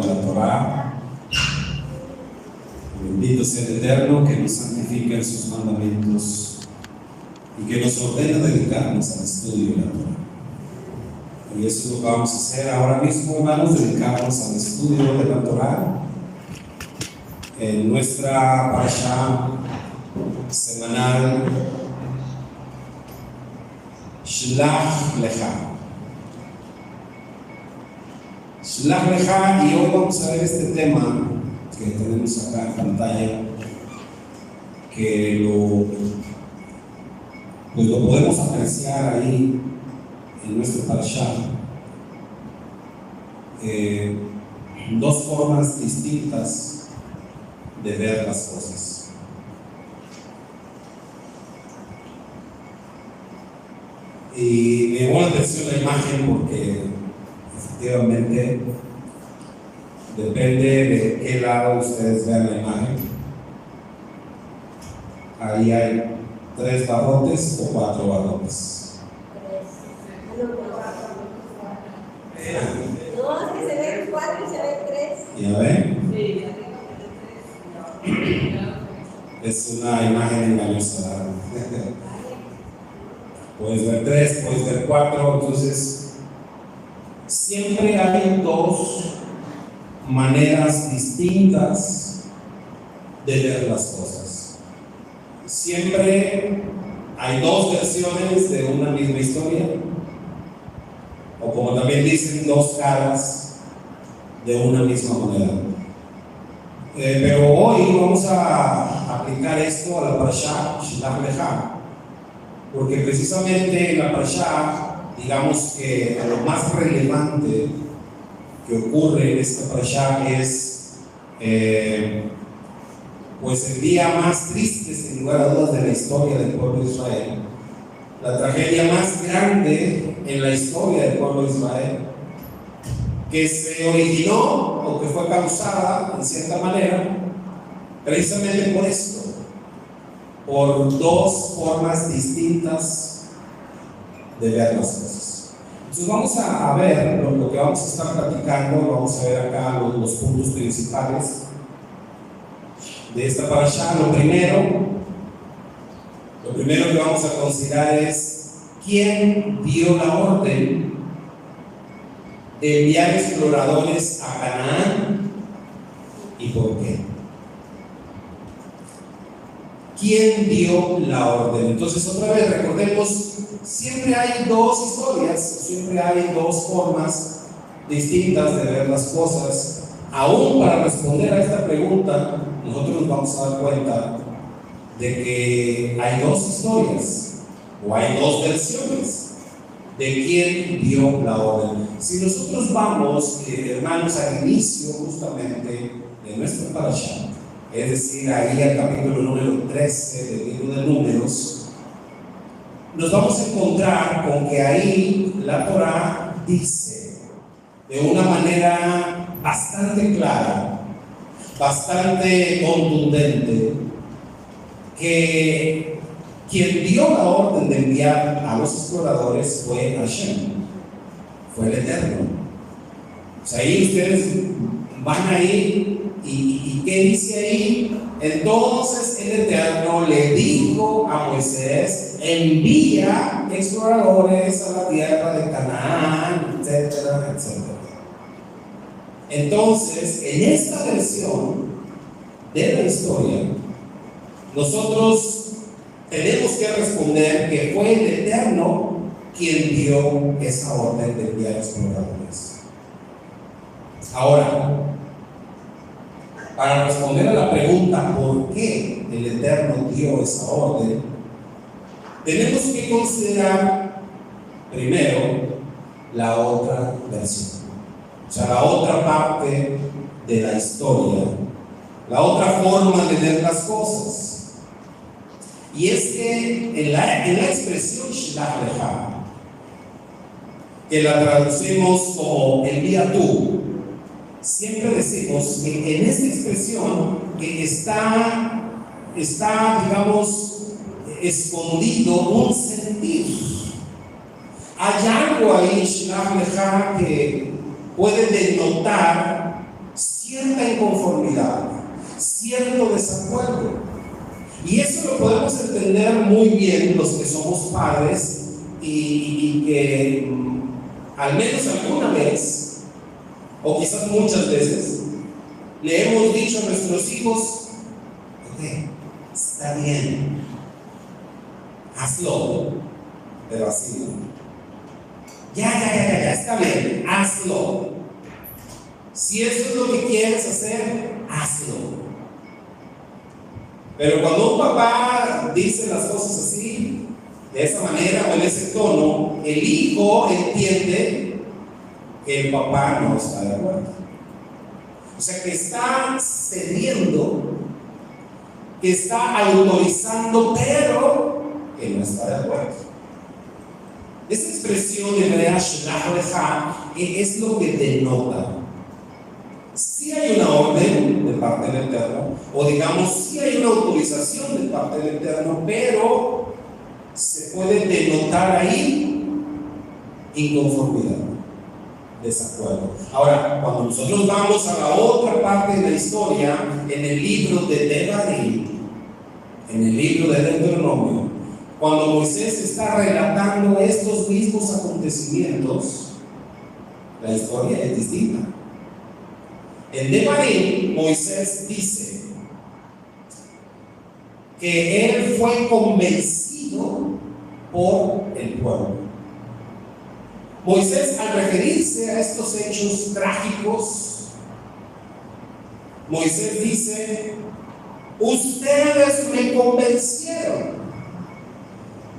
la Torá. Bendito sea el Eterno que nos santifica en sus mandamientos y que nos ordena dedicarnos al estudio de la Torá. Y eso es lo que vamos a hacer ahora mismo, hermanos, dedicarnos al estudio de la Torá en nuestra parashá semanal Shlach Lecha. Shlach Lecha, y hoy vamos a ver este tema que tenemos acá en pantalla, que lo podemos apreciar ahí en nuestra parashá. Dos formas distintas de ver las cosas. Y me llamó la atención la imagen porque efectivamente depende de qué lado ustedes vean la imagen. Ahí hay 3 barrotes o 4 barrotes. No, es que se ven 4 y se ven 3. ¿Ya ven? Sí. Es una imagen engañosa. Puedes ver 3, puedes ver 4, entonces siempre hay 2 maneras distintas de ver las cosas. Siempre hay 2 versiones de una misma historia, o como también dicen, 2 caras de una misma moneda. Pero hoy vamos a aplicar esto a la parashá Shlach Lecha, porque precisamente en la parashá, digamos que lo más relevante que ocurre en esta parashá es pues el día más triste, sin lugar a dudas, de la historia del pueblo de Israel, la tragedia más grande en la historia del pueblo de Israel, que se originó o que fue causada en cierta manera precisamente por esto, por 2 formas distintas de ver las cosas. Entonces vamos a ver lo que vamos a estar platicando. Vamos a ver acá los puntos principales de esta parashá. Lo primero que vamos a considerar es quién dio la orden de enviar exploradores a Canaán y por qué. ¿Quién dio la orden? Entonces, otra vez recordemos, siempre hay 2 historias, siempre hay 2 formas distintas de ver las cosas. Aún para responder a esta pregunta, nosotros nos vamos a dar cuenta de que hay 2 historias o hay 2 versiones de quién dio la orden. Si nosotros vamos, hermanos, al inicio justamente de nuestra parashá, es decir, ahí al capítulo número 13 del libro de Números, nos vamos a encontrar con que ahí la Torá dice de una manera bastante clara, bastante contundente, que quien dio la orden de enviar a los exploradores fue Hashem, fue el Eterno. O sea, ahí ustedes van ahí y ¿qué dice ahí? Entonces el Eterno le dijo a Moisés: envía exploradores a la tierra de Canaán, etcétera, etcétera. Entonces, en esta versión de la historia, nosotros tenemos que responder que fue el Eterno quien dio esa orden de enviar exploradores. Ahora, para responder a la pregunta ¿por qué el Eterno dio esa orden?, tenemos que considerar primero la otra versión, o sea, la otra parte de la historia, la otra forma de ver las cosas. Y es que en la expresión Shlach Lecha, que la traducimos como envía tú, siempre decimos que en esta expresión que está, digamos, escondido un sentir. Hay algo ahí, Shlach Lecha, que puede denotar inconformidad, cierto desacuerdo. Y eso lo podemos entender muy bien los que somos padres y que al menos alguna vez, o quizás muchas veces, le hemos dicho a nuestros hijos: ok, está bien, hazlo, pero así no. Ya, está bien, hazlo. Si eso es lo que quieres hacer, hazlo. Pero cuando un papá dice las cosas así, de esa manera o en ese tono, el hijo entiende que el papá no está de acuerdo. O sea, que está cediendo, que está autorizando, pero que no está de acuerdo. Esa expresión hebrea shlach lecha es lo que denota. Si hay una orden de parte del Eterno, o digamos, si hay una autorización de parte del Eterno, pero se puede denotar ahí inconformidad, desacuerdo. Ahora, cuando nosotros vamos a la otra parte de la historia, en el libro de Devarim, en el libro de Deuteronomio, cuando Moisés está relatando estos mismos acontecimientos, la historia es distinta. En Devarim, Moisés dice que él fue convencido por el pueblo. Moisés, al referirse a estos hechos trágicos, Moisés dice: ustedes me convencieron.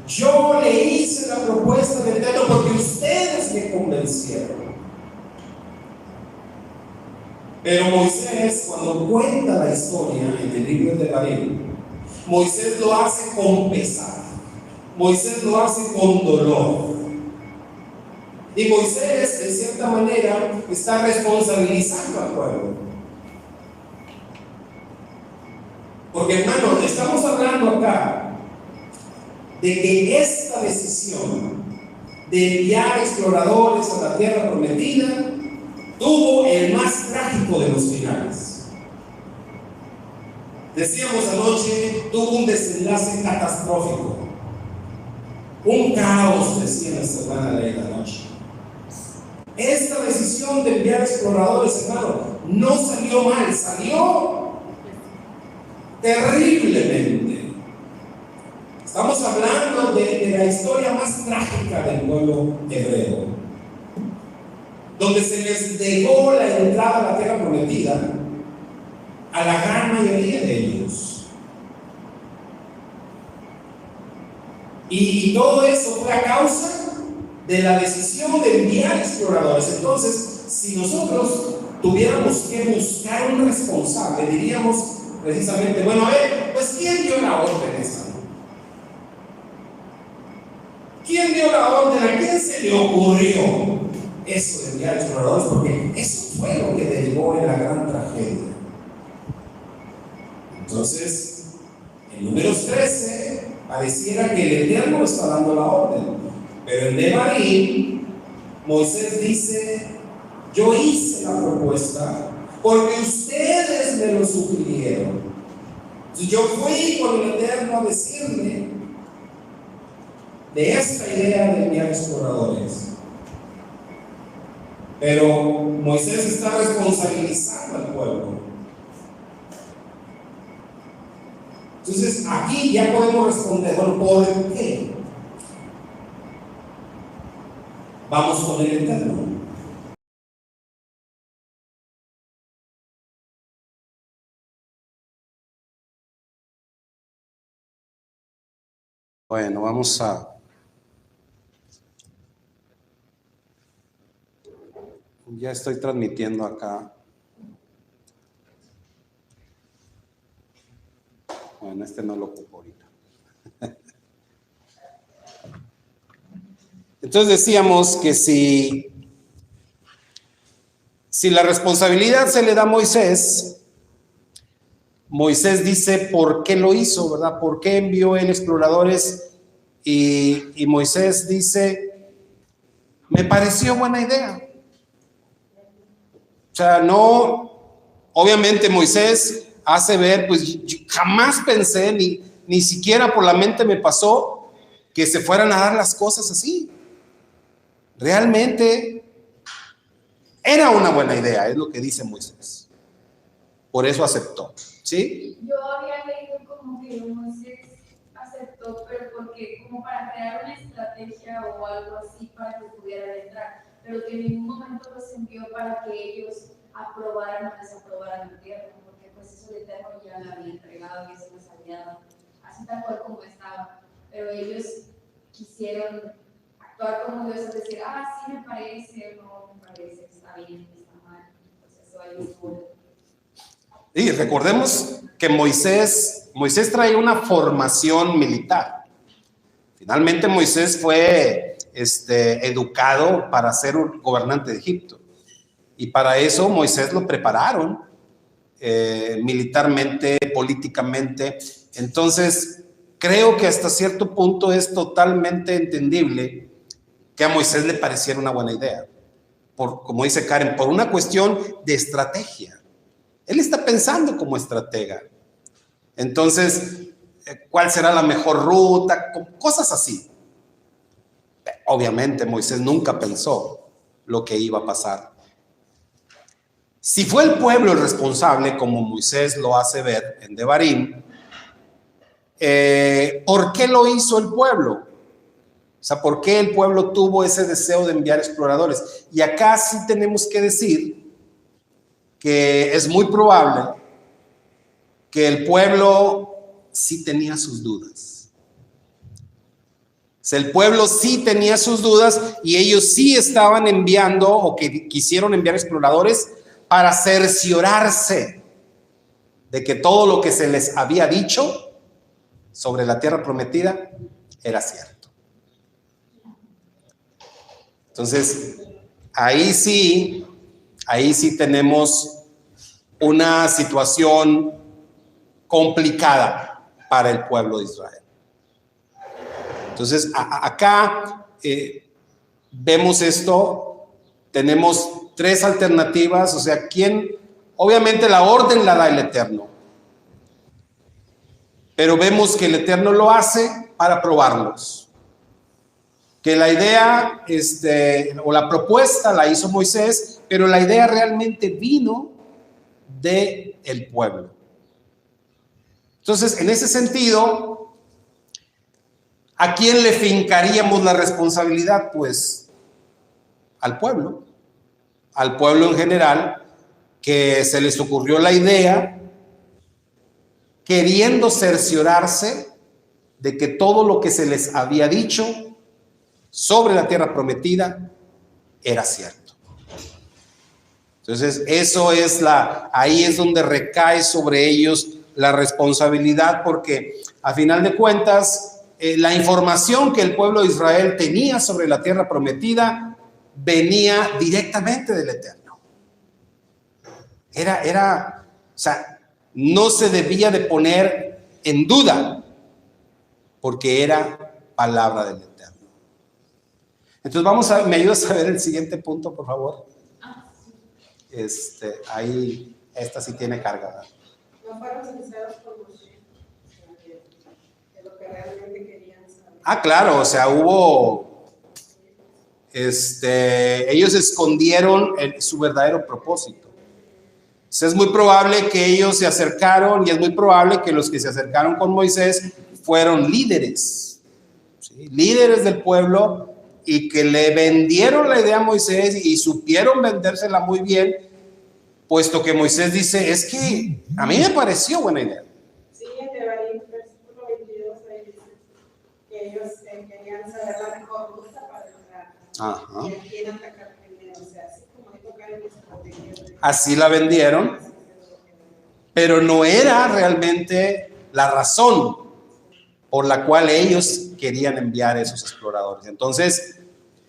Yo le hice la propuesta del Eterno porque ustedes me convencieron. Pero Moisés, cuando cuenta la historia en el libro de Devarim, Moisés lo hace con pesar, Moisés lo hace con dolor. Y Moisés, de cierta manera, está responsabilizando al pueblo. Porque, hermanos, estamos hablando acá de que esta decisión de enviar exploradores a la tierra prometida tuvo el más trágico de los finales. Decíamos anoche, tuvo un desenlace catastrófico, un caos, decía nuestra hermana Leila anoche. Esta decisión de enviar exploradores, hermano, no salió mal, salió terriblemente. Estamos hablando de la historia más trágica del pueblo hebreo, donde se les negó la entrada a la tierra prometida a la gran mayoría de ellos. Y todo eso fue a causa de la decisión de enviar exploradores. Entonces, si nosotros tuviéramos que buscar un responsable, diríamos precisamente: bueno, a ver, pues ¿quién dio la orden esa? ¿Quién dio la orden? ¿A quién se le ocurrió eso de enviar exploradores? Porque eso fue lo que derivó en la gran tragedia. Entonces, en Números 13 pareciera que el Eterno está dando la orden, pero en Devarim Moisés dice: yo hice la propuesta porque ustedes me lo sugirieron. Entonces, yo fui con el Eterno a decirle de esta idea de enviar exploradores. Pero Moisés está responsabilizando al pueblo. Entonces aquí ya podemos responder: bueno, ¿por qué? Vamos con el Eterno. Bueno, vamos a... Ya estoy transmitiendo acá. Bueno, este no lo ocupo ahorita. Entonces decíamos que si la responsabilidad se le da a Moisés, Moisés dice por qué lo hizo, ¿verdad? ¿Por qué envió él exploradores? Y Moisés dice: me pareció buena idea. O sea, no obviamente Moisés hace ver, pues yo jamás pensé, ni siquiera por la mente me pasó que se fueran a dar las cosas así. Realmente era una buena idea, es lo que dice Moisés. Por eso aceptó, ¿sí? Yo había leído como que Moisés aceptó, pero porque como para crear una estrategia o algo así para que pudieran entrar, pero que en ningún momento los envió para que ellos aprobaran o desaprobaran el tierra, porque pues eso el Eterno ya lo había entregado y eso les había dado, así tal cual como estaba, pero ellos quisieron actuar como Dios, es decir, sí me parece, no me parece, está bien, está mal, entonces eso ahí estuvo. Y recordemos que Moisés trae una formación militar. Finalmente Moisés fue educado para ser un gobernante de Egipto. Y para eso Moisés lo prepararon militarmente, políticamente. Entonces, creo que hasta cierto punto es totalmente entendible que a Moisés le pareciera una buena idea. Como dice Karen, por una cuestión de estrategia. Él está pensando como estratega. Entonces, ¿cuál será la mejor ruta? Cosas así. Obviamente, Moisés nunca pensó lo que iba a pasar. Si fue el pueblo el responsable, como Moisés lo hace ver en Devarim, ¿por qué lo hizo el pueblo? O sea, ¿por qué el pueblo tuvo ese deseo de enviar exploradores? Y acá sí tenemos que decir que es muy probable que el pueblo sí tenía sus dudas. O sea, el pueblo sí tenía sus dudas y ellos sí estaban enviando o que quisieron enviar exploradores para cerciorarse de que todo lo que se les había dicho sobre la tierra prometida era cierto. Entonces, ahí sí tenemos una situación complicada para el pueblo de Israel. Entonces, acá vemos esto, tenemos tres alternativas, o sea, obviamente la orden la da el Eterno, pero vemos que el Eterno lo hace para probarlos. Que la idea, o la propuesta la hizo Moisés, pero la idea realmente vino del pueblo. Entonces, en ese sentido, ¿a quién le fincaríamos la responsabilidad? Pues al pueblo en general, que se les ocurrió la idea, queriendo cerciorarse de que todo lo que se les había dicho sobre la tierra prometida era cierto. Entonces, ahí es donde recae sobre ellos la responsabilidad, porque a final de cuentas, la información que el pueblo de Israel tenía sobre la tierra prometida venía directamente del Eterno. O sea, no se debía de poner en duda, porque era palabra del Eterno. Entonces ¿me ayudas a ver el siguiente punto, por favor? Ahí, esta sí tiene carga, ¿verdad? No fueron sinceros con Moshe, de lo que realmente querían saber. Claro, o sea, ellos escondieron su verdadero propósito. Entonces, es muy probable que ellos se acercaron y es muy probable que los que se acercaron con Moisés fueron líderes, ¿sí? Líderes del pueblo, y que le vendieron la idea a Moisés y supieron vendérsela muy bien, puesto que Moisés dice, es que a mí me pareció buena idea. Sí, en Devarim, versículo 22, ahí dice que ellos querían saber la mejor ruta para entrar. Y a quién atacar primero, o sea, así como dijo Karen, estrategia. Así la vendieron, pero no era realmente la razón por la cual ellos querían enviar esos exploradores. Entonces,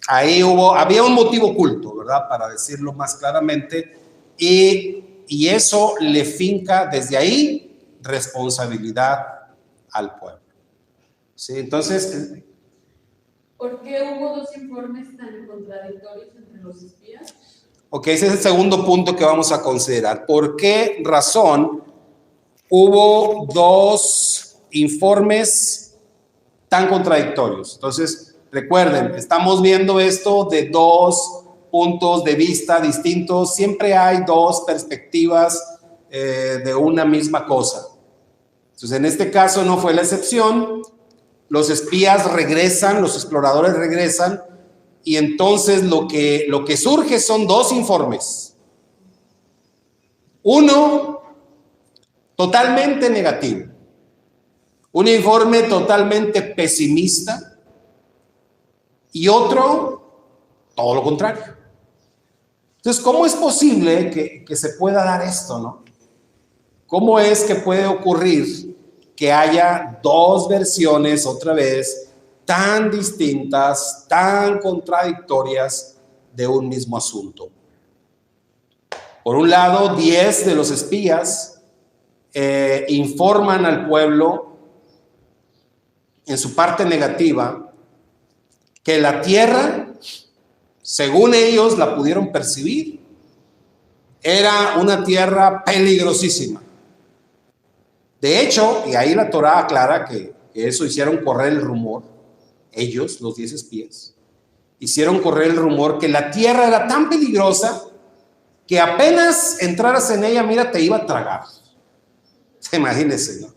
había un motivo oculto, ¿verdad? Para decirlo más claramente, y eso le finca desde ahí responsabilidad al pueblo. ¿Sí? Entonces, ¿por qué hubo dos informes tan contradictorios entre los espías? Ok, ese es el segundo punto que vamos a considerar. ¿Por qué razón hubo dos informes tan contradictorios? Entonces, recuerden, estamos viendo esto de dos puntos de vista distintos. Siempre hay dos perspectivas de una misma cosa. Entonces, en este caso no fue la excepción. Los espías regresan, los exploradores regresan, y entonces lo que surge son dos informes. Uno totalmente negativo, un informe totalmente pesimista, y otro todo lo contrario. Entonces, ¿cómo es posible que se pueda dar esto, no? ¿Cómo es que puede ocurrir que haya dos versiones otra vez tan distintas, tan contradictorias de un mismo asunto? Por un lado, 10 de los espías informan al pueblo en su parte negativa que la tierra, según ellos la pudieron percibir, era una tierra peligrosísima. De hecho, y ahí la Torá aclara que eso hicieron correr el rumor, ellos, los 10 espías, hicieron correr el rumor que la tierra era tan peligrosa que apenas entraras en ella, mira, te iba a tragar. Imagínense, ¿no?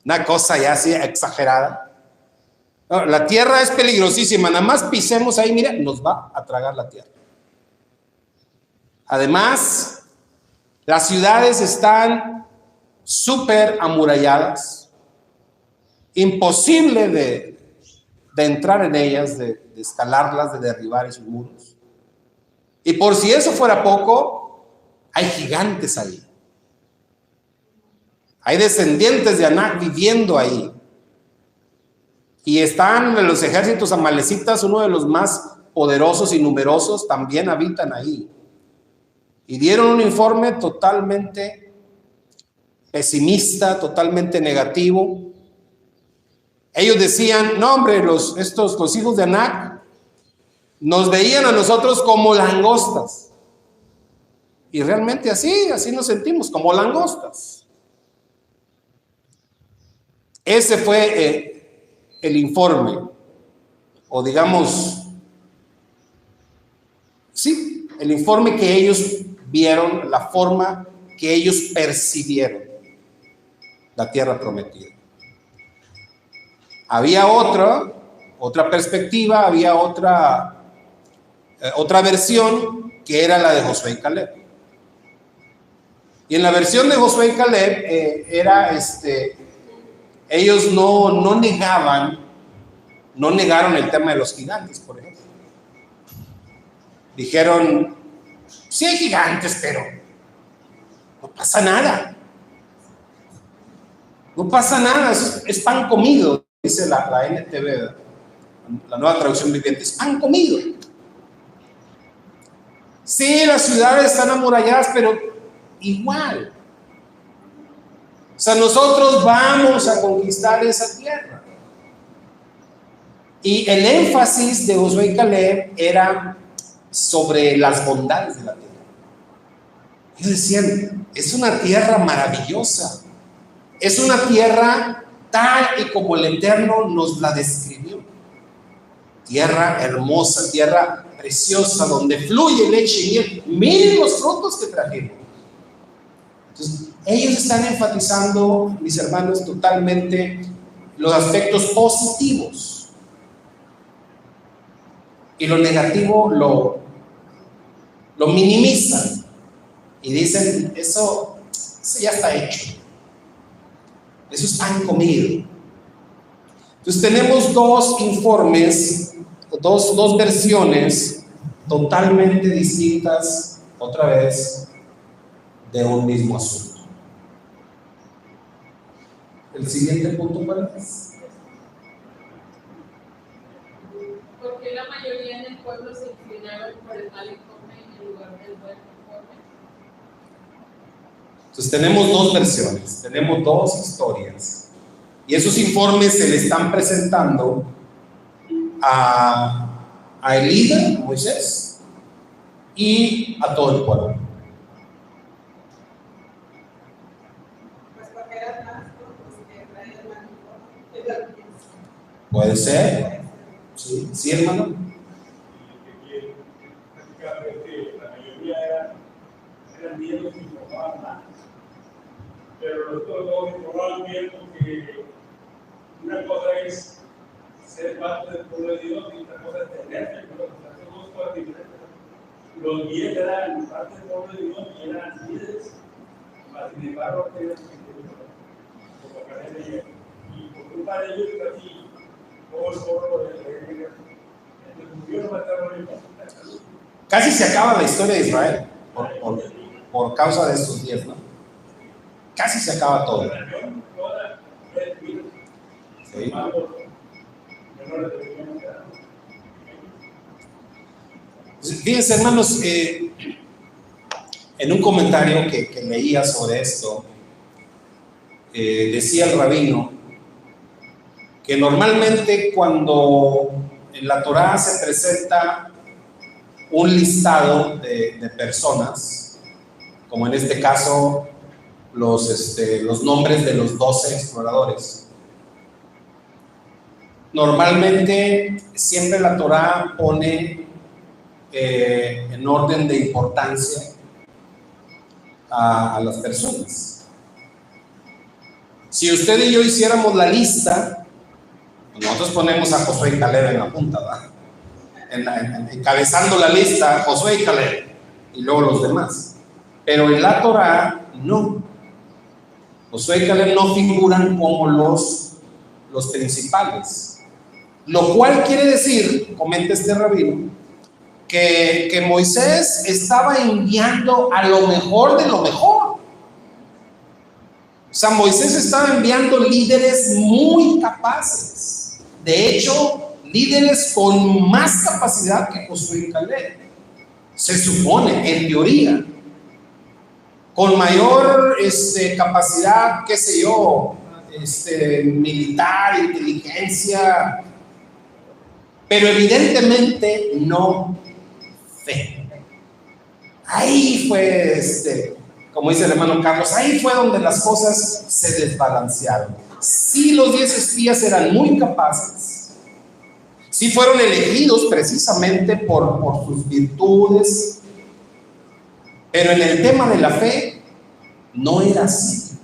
Una cosa ya así exagerada. No, la tierra es peligrosísima, nada más pisemos ahí, mira, nos va a tragar la tierra. Además, las ciudades están súper amuralladas, imposible de entrar en ellas, de escalarlas, de derribar esos muros. Y por si eso fuera poco, hay gigantes ahí. Hay descendientes de Anak viviendo ahí. Y están los ejércitos amalecitas, uno de los más poderosos y numerosos, también habitan ahí. Y dieron un informe totalmente pesimista, totalmente negativo. Ellos decían, no hombre, los hijos de Anak nos veían a nosotros como langostas. Y realmente así nos sentimos, como langostas. Ese fue el informe, o digamos, sí, el informe que ellos vieron, la forma que ellos percibieron la tierra prometida. Había otra perspectiva, había otra versión que era la de Josué y Caleb. Y en la versión de Josué y Caleb ellos no negaron el tema de los gigantes, por ejemplo. Dijeron, sí hay gigantes, pero no pasa nada. No pasa nada, es pan comido, dice la NTV, la Nueva Traducción Viviente, es pan comido. Sí, las ciudades están amuralladas, pero igual. O sea, nosotros vamos a conquistar esa tierra. Y el énfasis de Josué y Caleb era sobre las bondades de la tierra. Ellos decían, es una tierra maravillosa. Es una tierra tal y como el Eterno nos la describió. Tierra hermosa, tierra preciosa, donde fluye leche y miel. Miren los frutos que trajeron. Entonces, ellos están enfatizando, mis hermanos, totalmente los aspectos positivos. Y lo negativo lo minimizan. Y dicen, eso ya está hecho. Eso es pan comido. Entonces tenemos dos informes, dos versiones totalmente distintas, otra vez, de un mismo asunto. El siguiente punto, ¿cuál es? ¿Por qué la mayoría del pueblo se inclinaron por el mal informe en lugar del buen informe? Entonces tenemos dos versiones, tenemos dos historias. Y esos informes se le están presentando a Elías, a Moisés, y a todo el pueblo. Pues porque eran más que traían más. Puede ser. Sí, sí, hermano. La mayoría eran niños que informaban más, pero los todos informaban bien porque una cosa es ser parte del pueblo de Dios y otra cosa es tenerse, pero son dos cosas diferentes. Los 10 eran parte del pueblo de Dios y eran líderes, sin embargo, tenían y por culpa de ellos, casi todo el pueblo de Casi se acaba la historia de Israel por causa de estos 10, ¿no? Casi se acaba todo. Sí. Fíjense, hermanos, en un comentario que leía sobre esto, decía el rabino que normalmente cuando en la Torá se presenta un listado de personas, como en este caso los nombres de los 12 exploradores, normalmente siempre la Torá pone en orden de importancia a las personas. Si usted y yo hiciéramos la lista, nosotros ponemos a Josué y Caleb en la punta, ¿verdad? Encabezando la lista, Josué y Caleb, y luego los demás. Pero en la Torá, no. Josué y Caleb no figuran como los principales. Lo cual quiere decir, comenta este rabino, que Moisés estaba enviando a lo mejor de lo mejor. O sea, Moisés estaba enviando líderes muy capaces. De hecho, líderes con más capacidad que Josué y Caleb. Se supone, en teoría. Con mayor capacidad, qué sé yo, militar, inteligencia. Pero evidentemente no fe. Ahí fue, como dice el hermano Carlos, ahí fue donde las cosas se desbalancearon. Sí, los 10 espías eran muy capaces, sí fueron elegidos precisamente por sus virtudes, pero en el tema de la fe no era así.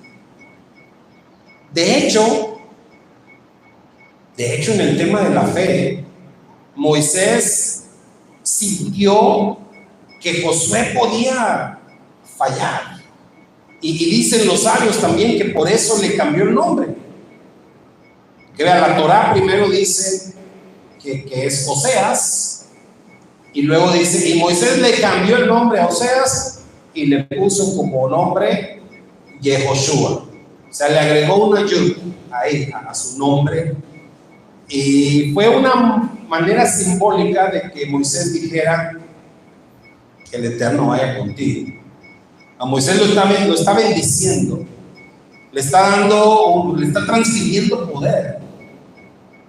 De hecho, en el tema de la fe, Moisés sintió que Josué podía fallar. Y dicen los sabios también que por eso le cambió el nombre. Que vea, la Torá primero dice que es Oseas, y luego dice, y Moisés le cambió el nombre a Oseas y le puso como nombre Yehoshua. O sea, le agregó una yud ahí a su nombre. Y fue una manera simbólica de que Moisés dijera que el Eterno vaya contigo. A Moisés lo está bendiciendo, le está transfiriendo poder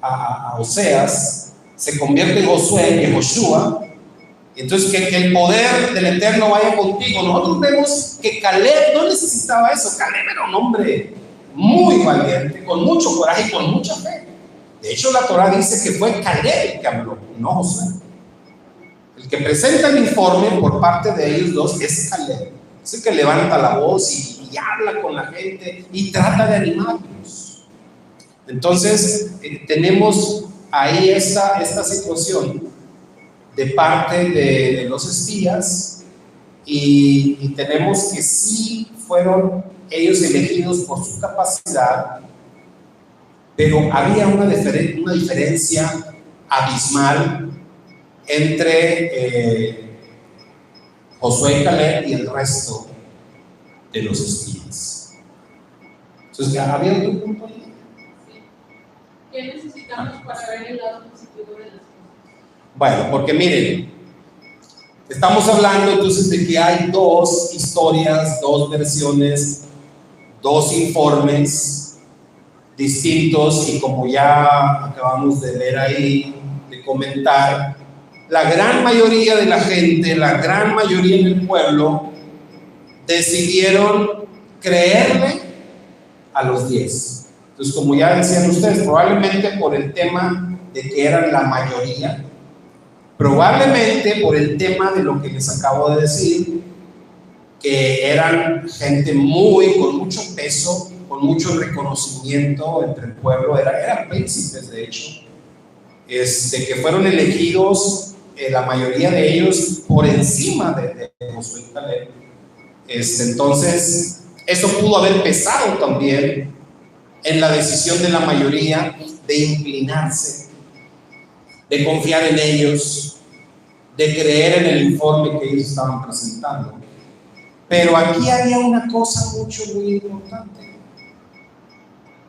a Oseas, se convierte en Josué, en Yehoshua. Entonces que el poder del Eterno vaya contigo. Nosotros vemos que Caleb no necesitaba eso. Caleb era un hombre muy valiente, con mucho coraje y con mucha fe. De hecho, la Torá dice que fue Caleb el que habló, no Josué. El que presenta el informe por parte de ellos dos es Caleb. Es el que levanta la voz y habla con la gente y trata de animarlos. Entonces, tenemos ahí esta situación de parte de los espías y tenemos que sí fueron ellos elegidos por su capacidad, pero había una diferencia abismal entre Josué y Caleb y el resto de los espías. Entonces, ¿había un punto ahí? Sí. ¿Qué necesitamos para ver el lado positivo de las cosas? Bueno, porque miren, estamos hablando entonces de que hay dos historias, dos versiones, dos informes distintos, y como ya acabamos de ver ahí, de comentar, la gran mayoría de la gente, la gran mayoría del pueblo, decidieron creerle a los 10. Entonces, como ya decían ustedes, probablemente por el tema de que eran la mayoría, probablemente por el tema de lo que les acabo de decir, que eran gente con mucho peso, con mucho reconocimiento entre el pueblo, eran príncipes de hecho, que fueron elegidos, la mayoría de ellos por encima de Josué y Caleb. Entonces eso pudo haber pesado también en la decisión de la mayoría de inclinarse, de confiar en ellos, de creer en el informe que ellos estaban presentando. Pero aquí había una cosa muy importante.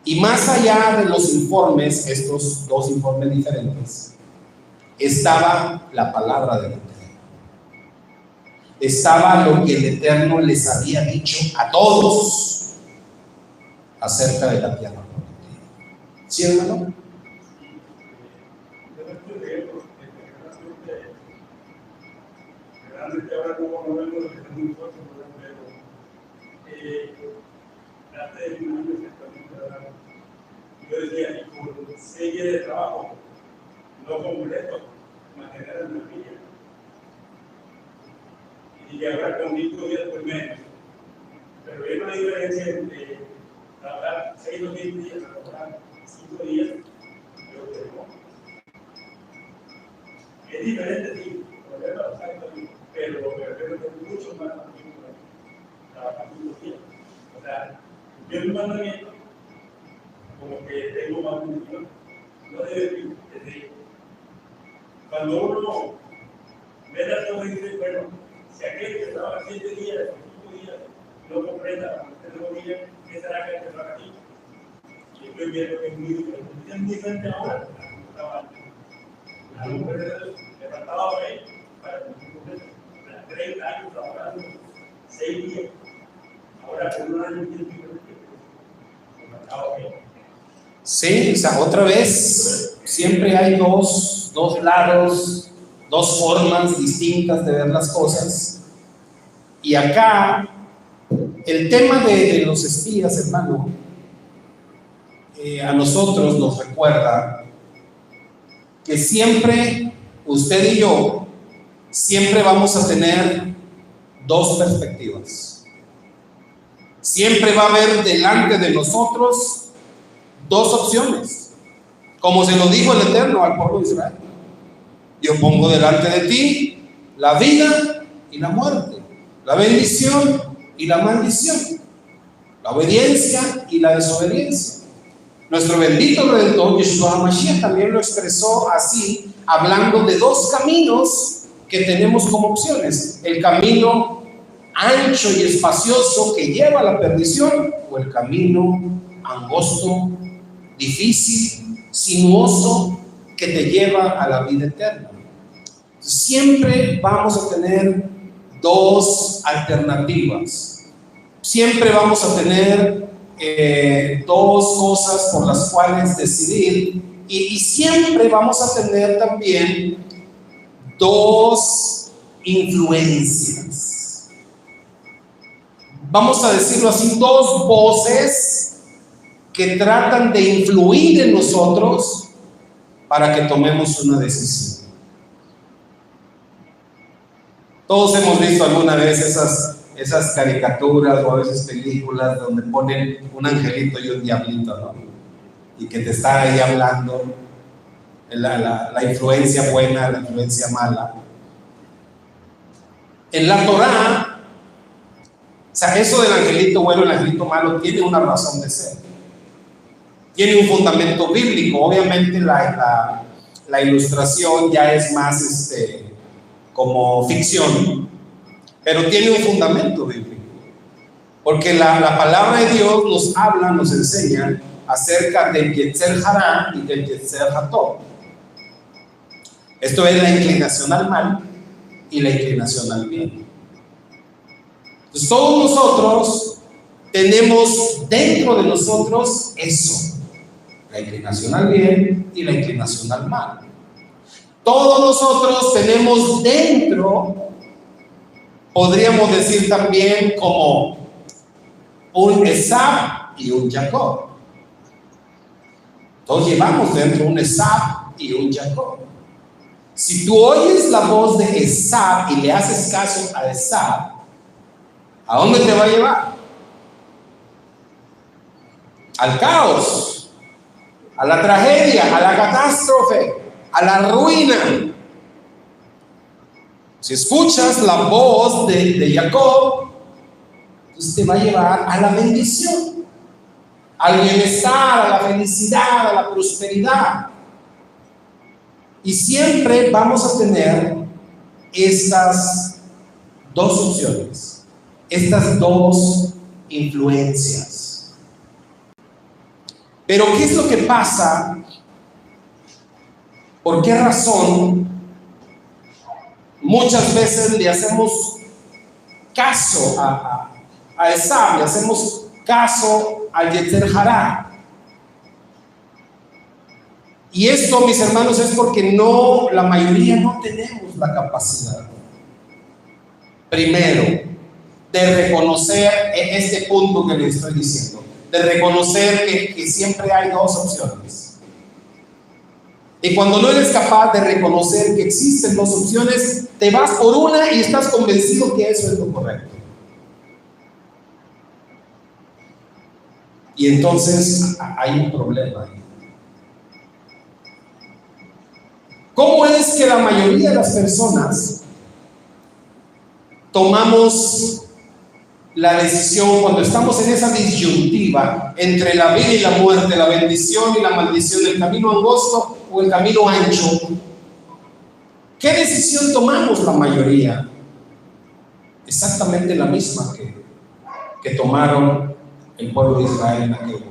Y más allá de los informes, estos dos informes diferentes, estaba la palabra del Eterno. Estaba lo que el Eterno les había dicho a todos acerca de la tierra prometida. ¿Sí, hermano? Antes de un año yo decía, por serie de trabajo, no completo, mantener una vida. Y que habrá con 5 días por menos. Pero hay una diferencia entre trabajar 6 o 7 días a trabajar 5 días, yo creo. Es diferente, sí, pero es mucho más antiguo trabajar 5 días. O sea, yo en un mandamiento, como que tengo más función, no debe decir. Cuando uno ve las cosas y dice, bueno, si aquel que trabaja 7 días o 5 días no comprenda la teoría, ¿qué será que el que trabaja aquí? Y estoy viendo que es muy diferente. Es muy diferente ahora. La mujer le faltaba ahí para cumplir 30 años trabajando 6 días. Ahora, con un año tiene que sí, o sea, otra vez, siempre hay dos lados, dos formas distintas de ver las cosas. Y acá, el tema de los espías, hermano, a nosotros nos recuerda que siempre, usted y yo, siempre vamos a tener dos perspectivas. Siempre va a haber delante de nosotros dos opciones, como se lo dijo el Eterno al pueblo de Israel: yo pongo delante de ti la vida y la muerte, la bendición y la maldición, la obediencia y la desobediencia. Nuestro bendito Redentor Yeshua HaMashiach también lo expresó así, hablando de dos caminos que tenemos como opciones: el camino ancho y espacioso que lleva a la perdición, o el camino angosto, difícil, sinuoso, que te lleva a la vida eterna. Siempre vamos a tener dos alternativas, siempre vamos a tener dos cosas por las cuales decidir, y siempre vamos a tener también dos influencias. Vamos a decirlo así, dos voces que tratan de influir en nosotros para que tomemos una decisión. Todos hemos visto alguna vez esas caricaturas o a veces películas donde ponen un angelito y un diablito, ¿no? Y que te está ahí hablando la influencia buena, la influencia mala. En la Torá, o sea, eso del angelito bueno y el angelito malo tiene una razón de ser, tiene un fundamento bíblico. Obviamente la ilustración ya es más como ficción, pero tiene un fundamento bíblico, porque la palabra de Dios nos habla, nos enseña acerca del Yetzer Hará y del Yetzer Hatov. Esto es la inclinación al mal y la inclinación al bien. Entonces, todos nosotros tenemos dentro de nosotros eso, la inclinación al bien y la inclinación al mal. todos nosotros tenemos dentro, podríamos decir también, como un Esab y un Jacob. Todos llevamos dentro un Esab y un Jacob. Si tú oyes la voz de Esab y le haces caso a Esab, ¿a dónde te va a llevar? Al caos, a la tragedia, a la catástrofe, a la ruina. Si escuchas la voz de Jacob, entonces te va a llevar a la bendición, al bienestar, a la felicidad, a la prosperidad. Y siempre vamos a tener estas dos opciones, estas dos influencias. Pero ¿qué es lo que pasa? ¿Por qué razón muchas veces le hacemos caso a Esab, le hacemos caso al Yetzer Hará? Y esto, mis hermanos, es porque la mayoría no tenemos la capacidad, primero, de reconocer este punto que les estoy diciendo, de reconocer que siempre hay dos opciones. Y cuando no eres capaz de reconocer que existen dos opciones, te vas por una y estás convencido que eso es lo correcto. Y entonces hay un problema ahí. ¿Cómo es que la mayoría de las personas tomamos la decisión cuando estamos en esa disyuntiva entre la vida y la muerte, la bendición y la maldición, el camino angosto o el camino ancho? ¿Qué decisión tomamos la mayoría? Exactamente la misma que tomaron el pueblo de Israel en aquel momento.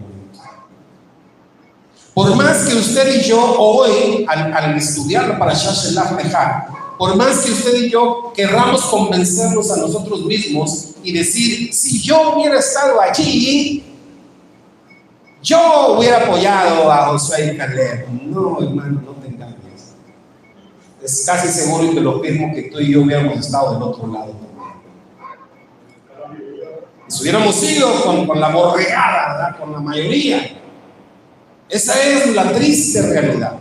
Por más que usted y yo hoy, al estudiar la Parashat Shelach Lecha, por más que usted y yo querramos convencernos a nosotros mismos y decir, si yo hubiera estado allí, yo hubiera apoyado a Josué y Caleb. No, hermano, no te engañes. Es casi seguro y te lo firmo que tú y yo hubiéramos estado del otro lado también. Si hubiéramos ido con la borregada, ¿verdad? Con la mayoría. Esa es la triste realidad.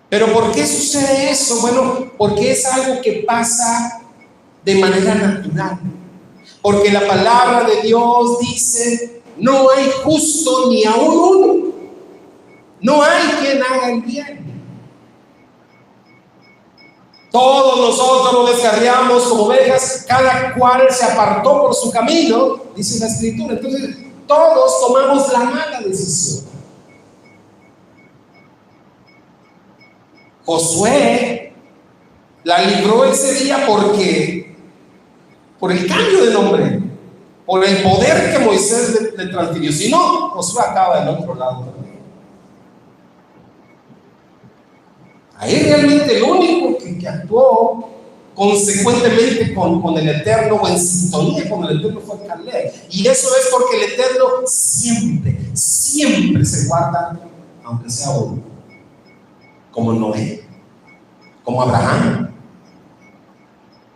¿Pero por qué sucede eso? Bueno, porque es algo que pasa de manera natural. Porque la palabra de Dios dice, no hay justo ni aún uno. No hay quien haga el bien. Todos nosotros nos descarriamos como ovejas, cada cual se apartó por su camino, dice la Escritura. Entonces, todos tomamos la mala decisión. Josué la libró ese día porque por el cambio de nombre, por el poder que Moisés le transfirió. Si no, Josué acaba del otro lado también. Ahí realmente el único que actuó consecuentemente con el Eterno o en sintonía con el Eterno fue Caleb. Y eso es porque el Eterno siempre se guarda, aunque sea uno, como Noé, como Abraham.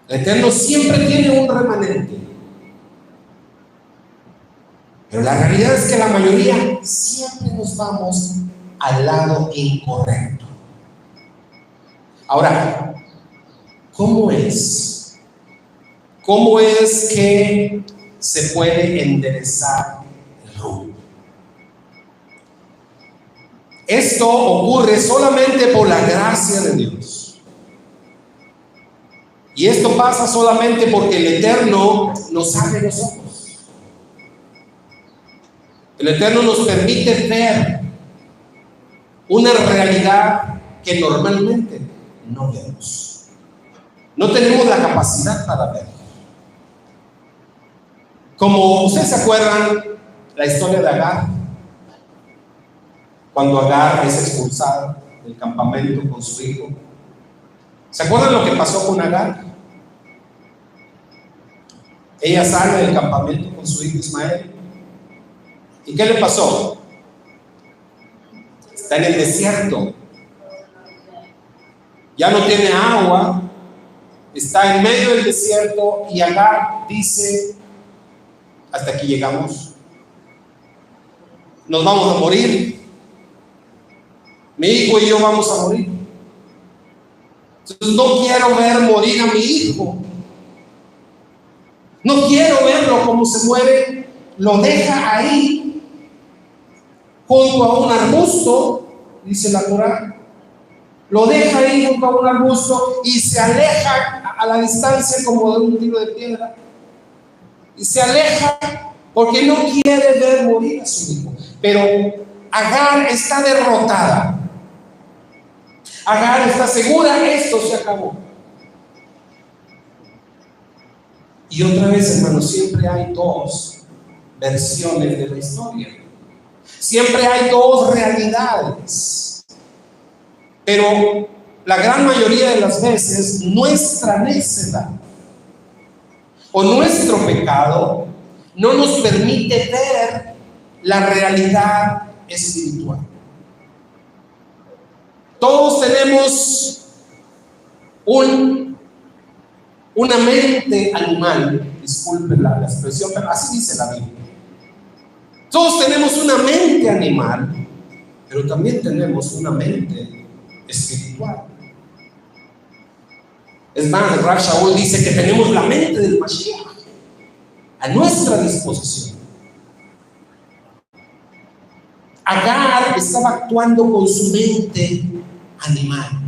El Eterno siempre tiene un remanente. Pero la realidad es que la mayoría siempre nos vamos al lado incorrecto. Ahora, ¿cómo es que se puede enderezar el rumbo? Esto ocurre solamente por la gracia de Dios. Y esto pasa solamente porque el Eterno nos abre los ojos. El Eterno nos permite ver una realidad que normalmente no vemos. No tenemos la capacidad para verlo. Como ustedes se acuerdan la historia de Agar, cuando Agar es expulsada del campamento con su hijo. ¿Se acuerdan lo que pasó con Agar? Ella sale del campamento con su hijo Ismael. ¿Y qué le pasó? Está en el desierto. ya no tiene agua, está en medio del desierto y Agar dice: hasta aquí llegamos, nos vamos a morir, mi hijo y yo vamos a morir. Entonces no quiero ver morir a mi hijo, no quiero verlo como se muere. Lo deja ahí junto a un arbusto, dice la Torá. Lo deja ahí junto a un arbusto y se aleja a la distancia como de un tiro de piedra. Y se aleja porque no quiere ver morir a su hijo. Pero Agar está derrotada. Agar está segura: esto se acabó. Y otra vez, hermanos, siempre hay dos versiones de la historia. Siempre hay dos realidades. Pero la gran mayoría de las veces nuestra necedad o nuestro pecado no nos permite ver la realidad espiritual. Todos tenemos una mente animal, disculpen la expresión, pero así dice la Biblia. Todos tenemos una mente animal, pero también tenemos una mente espiritual. Es más, Rav Shaul dice que tenemos la mente del Mashiach a nuestra disposición. Agar estaba actuando con su mente animal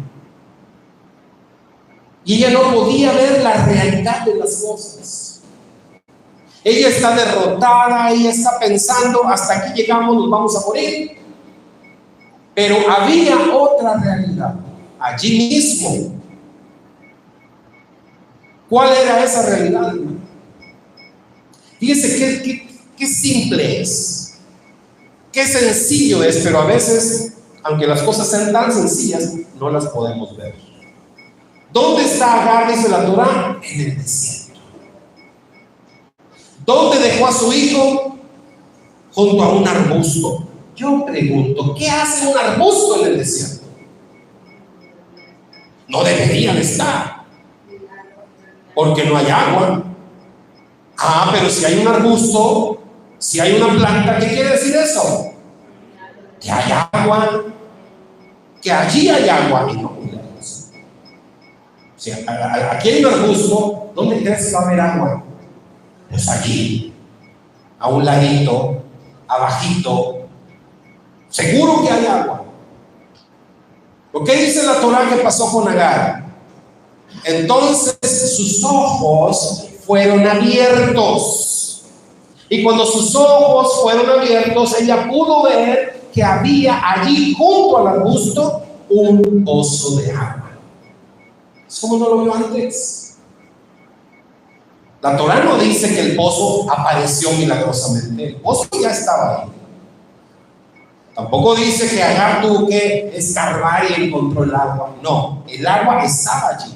y ella no podía ver la realidad de las cosas. Ella está derrotada, ella está pensando: hasta aquí llegamos, nos vamos a morir. Pero había otra realidad allí mismo. ¿Cuál era esa realidad, hermano? Fíjese qué simple es, qué sencillo es, pero a veces, aunque las cosas sean tan sencillas, no las podemos ver. ¿Dónde está Agar? Dice la Torá: en el desierto. ¿Dónde dejó a su hijo? Junto a un arbusto. Yo pregunto, ¿qué hace un arbusto en el desierto? No debería de estar, porque no hay agua. Pero si hay un arbusto, si hay una planta, ¿qué quiere decir eso? Que hay agua, que allí hay agua. Y no, si aquí hay un arbusto, ¿dónde crees que va a haber agua? Pues allí, a un ladito, abajito, seguro que hay agua. ¿Lo que dice la Torá que pasó con Agar? Entonces sus ojos fueron abiertos, y cuando sus ojos fueron abiertos, ella pudo ver que había allí junto al arbusto un pozo de agua. ¿Cómo no lo vio antes? La Torá no dice que el pozo apareció milagrosamente. El pozo ya estaba ahí. Tampoco dice que Agar tuvo que escarbar y encontró el agua. No, el agua estaba allí.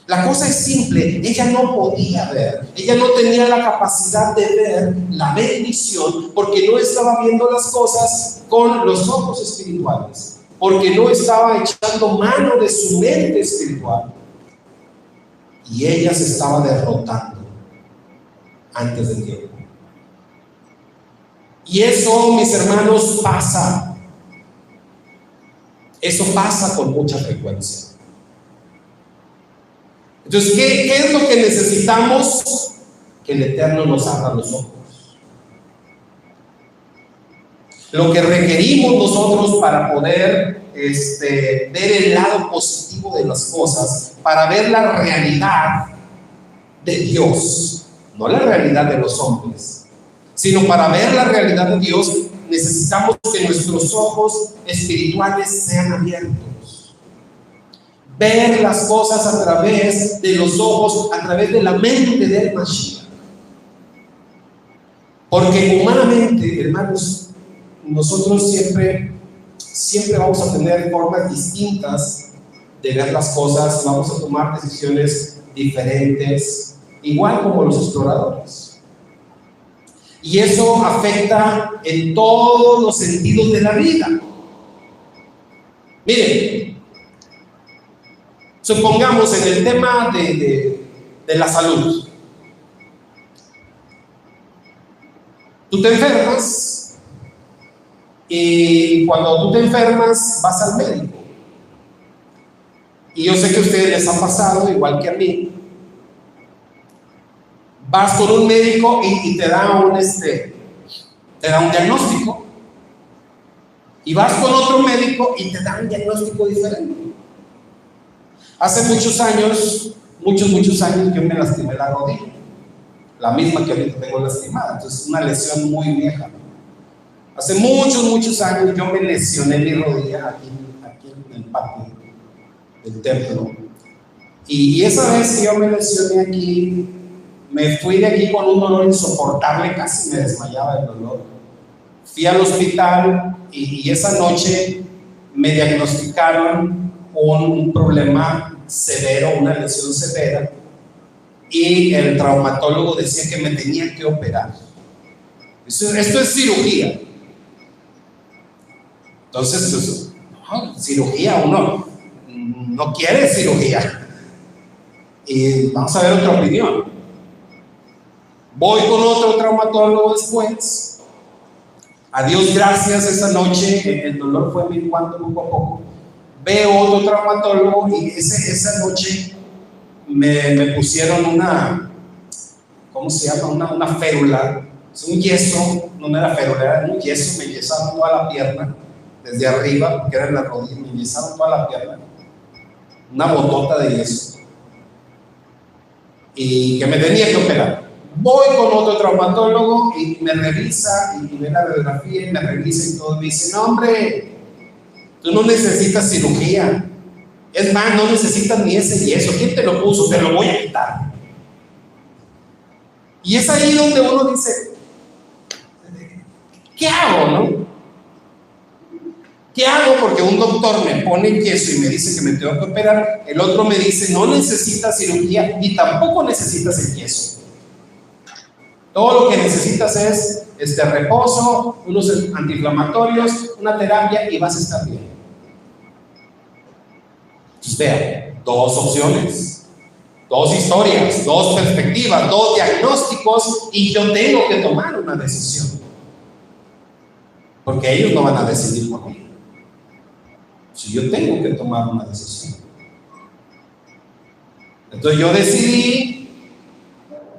La cosa es simple: ella no podía ver, ella no tenía la capacidad de ver la bendición, porque no estaba viendo las cosas con los ojos espirituales, porque no estaba echando mano de su mente espiritual, y ella se estaba derrotando antes del tiempo. Y eso, mis hermanos, pasa. Eso pasa con mucha frecuencia. Entonces, ¿qué es lo que necesitamos? Que el Eterno nos abra los ojos. Lo que requerimos nosotros para poder ver el lado positivo de las cosas, para ver la realidad de Dios, no la realidad de los hombres, sino para ver la realidad de Dios, necesitamos que nuestros ojos espirituales sean abiertos. Ver las cosas a través de los ojos, a través de la mente del Mashiach. Porque humanamente, hermanos, nosotros siempre vamos a tener formas distintas de ver las cosas, vamos a tomar decisiones diferentes, igual como los exploradores. Y eso afecta en todos los sentidos de la vida. Miren, Supongamos en el tema de la salud. Tú te enfermas y cuando tú te enfermas vas al médico. Y yo sé que a ustedes les ha pasado, igual que a mí. Vas con un médico y te da un diagnóstico. Y vas con otro médico y te da un diagnóstico diferente. Hace muchos años, yo me lastimé la rodilla. La misma que ahorita tengo lastimada. Entonces, una lesión muy vieja. Hace muchos años yo me lesioné mi rodilla aquí en el patio del templo. Y esa vez que yo me lesioné aquí, me fui de aquí con un dolor insoportable, casi me desmayaba del dolor. Fui al hospital y esa noche me diagnosticaron un problema severo, una lesión severa, y el traumatólogo decía que me tenía que operar. Esto es cirugía. Entonces, pues, no, cirugía, uno no quiere cirugía. Y vamos a ver otra opinión. Voy con otro traumatólogo después. A Dios gracias, esa noche el dolor fue menguando poco a poco. Veo otro traumatólogo y esa noche me pusieron una, ¿cómo se llama? Una férula. Es un yeso, no era férula, era un yeso. Me yesaron toda la pierna desde arriba, porque era en la rodilla, me yesaron toda la pierna. Una botota de yeso. Y que me tenía que operar. Voy con otro traumatólogo y me revisa y ve la radiografía y me revisa y todo. Me dice: no, hombre, tú no necesitas cirugía. Es más, no necesitas ni ese yeso. ¿Quién te lo puso? Te lo voy a quitar. Y es ahí donde uno dice: ¿qué hago, no? ¿Qué hago? Porque un doctor me pone yeso y me dice que me tengo que operar. El otro me dice: no necesitas cirugía y tampoco necesitas el yeso. Todo lo que necesitas es reposo, unos antiinflamatorios, una terapia y vas a estar bien. Entonces, vean, dos opciones, dos historias, dos perspectivas, dos diagnósticos, y yo tengo que tomar una decisión. Porque ellos no van a decidir por mí. Si yo tengo que tomar una decisión. Entonces yo decidí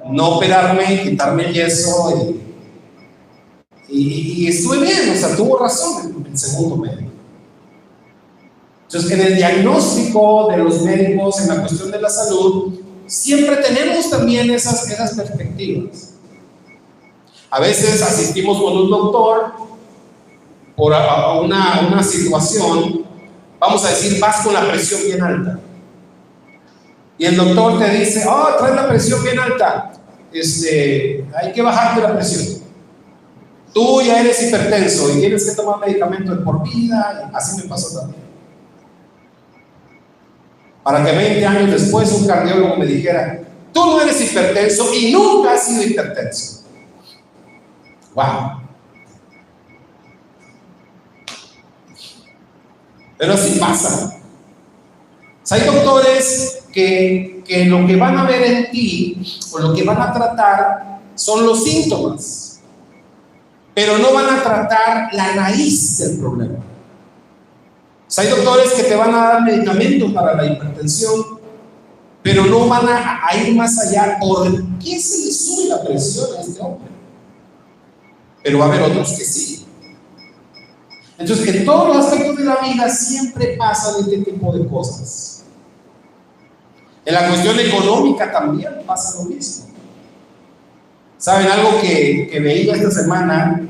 no operarme, quitarme el yeso y estuve bien, o sea, tuvo razón el segundo médico. Entonces, en el diagnóstico de los médicos, en la cuestión de la salud, siempre tenemos también esas perspectivas. A veces asistimos con un doctor por una situación, vamos a decir, vas con la presión bien alta. Y el doctor te dice: oh, traes la presión bien alta, hay que bajarte la presión. Tú ya eres hipertenso y tienes que tomar medicamentos de por vida. Y así me pasó también. Para que 20 años después un cardiólogo me dijera: tú no eres hipertenso y nunca has sido hipertenso. ¡Wow! Pero así pasa. O sea, hay doctores que lo que van a ver en ti o lo que van a tratar son los síntomas, pero no van a tratar la raíz del problema. O sea, hay doctores que te van a dar medicamentos para la hipertensión, pero no van a ir más allá. ¿Por qué se le sube la presión a este hombre? Pero va a haber otros que sí. Entonces, en todos los aspectos de la vida siempre pasan este tipo de cosas. En la cuestión económica también pasa lo mismo. ¿Saben algo que veía esta semana,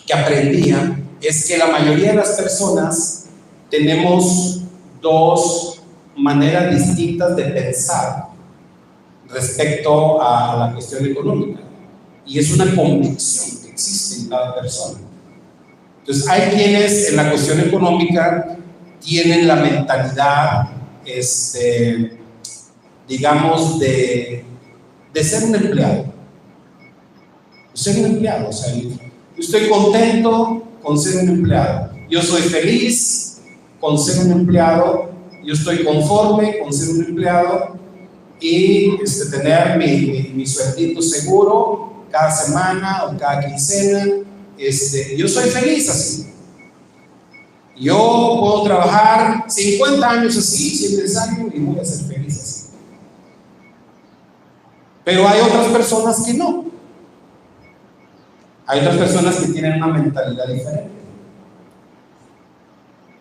que aprendía? Es que la mayoría de las personas tenemos dos maneras distintas de pensar respecto a la cuestión económica. Y es una convicción que existe en cada persona. Entonces, hay quienes en la cuestión económica tienen la mentalidad, digamos, de ser un empleado. Ser un empleado, o sea, yo estoy contento con ser un empleado. Yo soy feliz con ser un empleado yo estoy conforme con ser un empleado y tener mi sueldito seguro cada semana o cada quincena. Yo soy feliz así. Yo puedo trabajar 50 años así, si es necesario, y voy a ser feliz así. Pero hay otras personas que no. Hay otras personas que tienen una mentalidad diferente.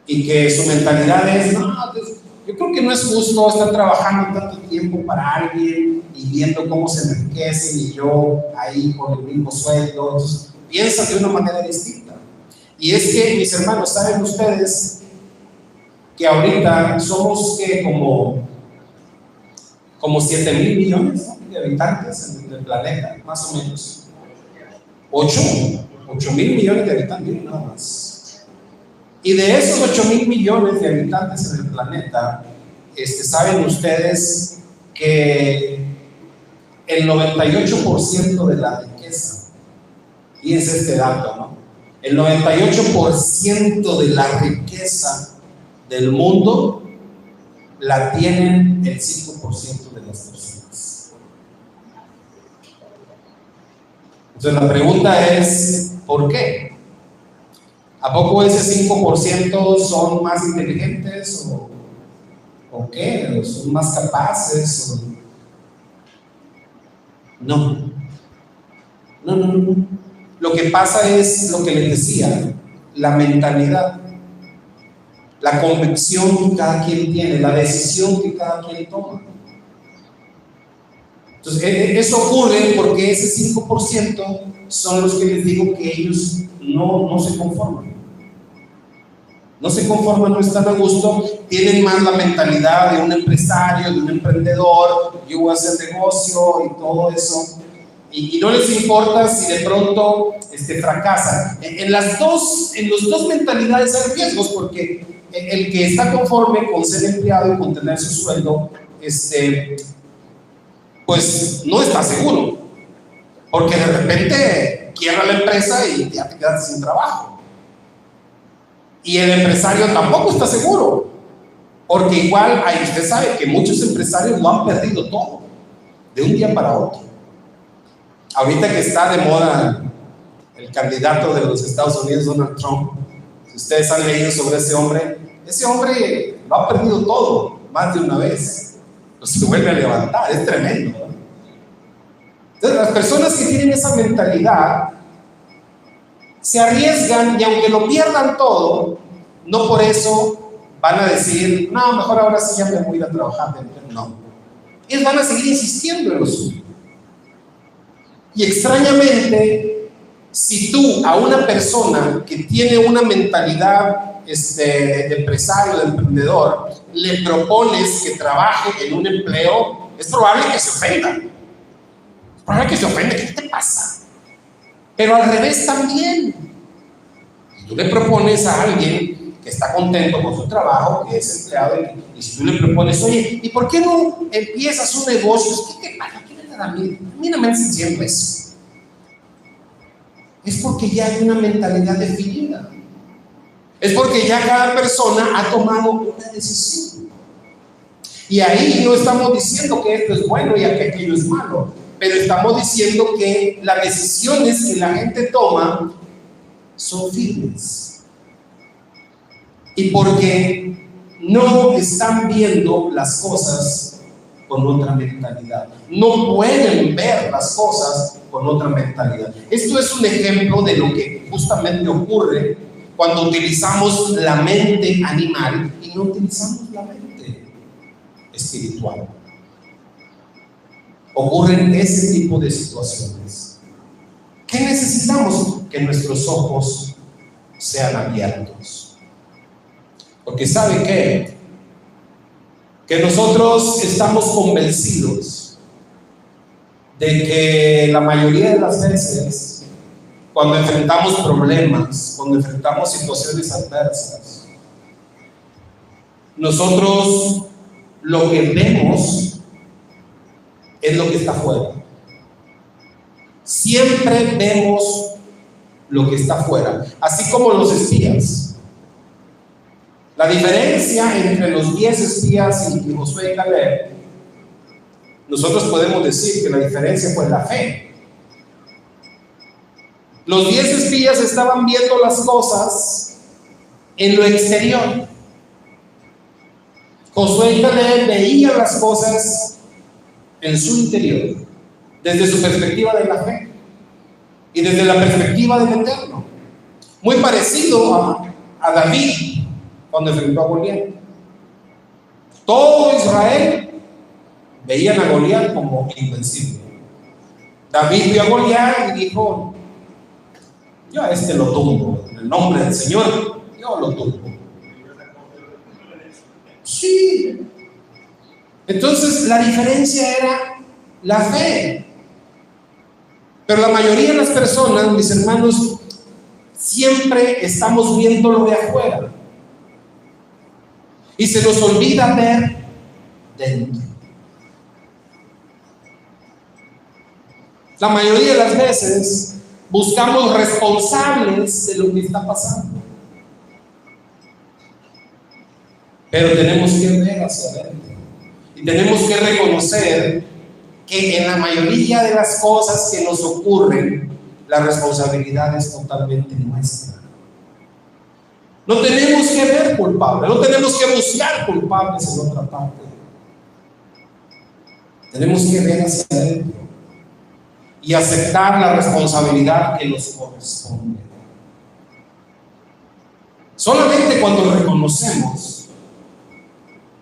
Y que su mentalidad es, no, yo creo que no es justo estar trabajando tanto tiempo para alguien y viendo cómo se enriquece y yo ahí con el mismo sueldo. Entonces, piensan de una manera distinta. Y es que, mis hermanos, ¿saben ustedes que ahorita somos como 7,000 millones, ¿no?, de habitantes en el planeta, más o menos? 8,000 millones de habitantes, nada más. Y de esos 8,000 millones de habitantes en el planeta, ¿saben ustedes que el 98% de la riqueza, fíjense este dato, ¿no? El 98% de la riqueza del mundo la tienen el 5% de las personas. Entonces la pregunta es, ¿por qué? ¿A poco ese 5% son más inteligentes o qué? ¿O son más capaces? No. Lo que pasa es lo que les decía, la mentalidad, la convicción que cada quien tiene, la decisión que cada quien toma. Entonces, eso ocurre porque ese 5% son los que les digo que ellos no se conforman. No se conforman, no están a gusto, tienen más la mentalidad de un empresario, de un emprendedor, yo voy a hacer negocio y todo eso. Y no les importa si de pronto fracasan. En las dos mentalidades hay riesgos, porque el que está conforme con ser empleado y con tener su sueldo, pues no está seguro, porque de repente quiebra la empresa y ya te quedas sin trabajo. Y el empresario tampoco está seguro, porque igual, usted sabe que muchos empresarios lo han perdido todo, de un día para otro. Ahorita que está de moda el candidato de los Estados Unidos, Donald Trump, si ustedes han leído sobre ese hombre lo ha perdido todo, más de una vez. Pero se vuelve a levantar, es tremendo, ¿no? Entonces, las personas que tienen esa mentalidad se arriesgan, y aunque lo pierdan todo, no por eso van a decir, no, mejor ahora sí ya me voy a ir a trabajar. No, ellos van a seguir insistiendo en lo suyo. Y extrañamente, si tú a una persona que tiene una mentalidad de empresario, de emprendedor, le propones que trabaje en un empleo, es probable que se ofenda. Es probable que se ofenda. ¿Qué te pasa? Pero al revés también. Si tú le propones a alguien que está contento con su trabajo, que es empleado, y si tú le propones, oye, ¿y por qué no empiezas un negocio? ¿Qué te pasa? A mí no me hacen siempre eso. Es porque ya hay una mentalidad definida. Es porque ya cada persona ha tomado una decisión. Y ahí no estamos diciendo que esto es bueno y que aquello es malo, pero estamos diciendo que las decisiones que la gente toma son firmes. Y porque no están viendo las cosas con otra mentalidad. No pueden ver las cosas con otra mentalidad. Esto es un ejemplo de lo que justamente ocurre cuando utilizamos la mente animal y no utilizamos la mente espiritual. Ocurren ese tipo de situaciones. ¿Qué necesitamos? Que nuestros ojos sean abiertos. Porque ¿sabe qué? Que nosotros estamos convencidos de que la mayoría de las veces, cuando enfrentamos problemas, cuando enfrentamos situaciones adversas, nosotros lo que vemos es lo que está afuera. Siempre vemos lo que está afuera, así como los espías. La diferencia entre los 10 espías y Josué y Caleb, nosotros podemos decir que la diferencia fue la fe. Los 10 espías estaban viendo las cosas en lo exterior. Josué y Caleb veían las cosas en su interior, desde su perspectiva de la fe y desde la perspectiva del Eterno. Muy parecido a David cuando enfrentó a Goliat. Todo Israel veían a Goliat como invencible. David vio a Goliat y dijo: yo a este lo tumbo, en el nombre del Señor, yo lo tumbo. Sí. Entonces la diferencia era la fe. Pero la mayoría de las personas, mis hermanos, siempre estamos viendo lo de afuera y se nos olvida ver dentro. La mayoría de las veces buscamos responsables de lo que está pasando, pero tenemos que ver hacia adentro y tenemos que reconocer que en la mayoría de las cosas que nos ocurren, la responsabilidad es totalmente nuestra. No tenemos que ver culpables, no tenemos que buscar culpables en otra parte. Tenemos que ver hacia adentro y aceptar la responsabilidad que nos corresponde. Solamente cuando reconocemos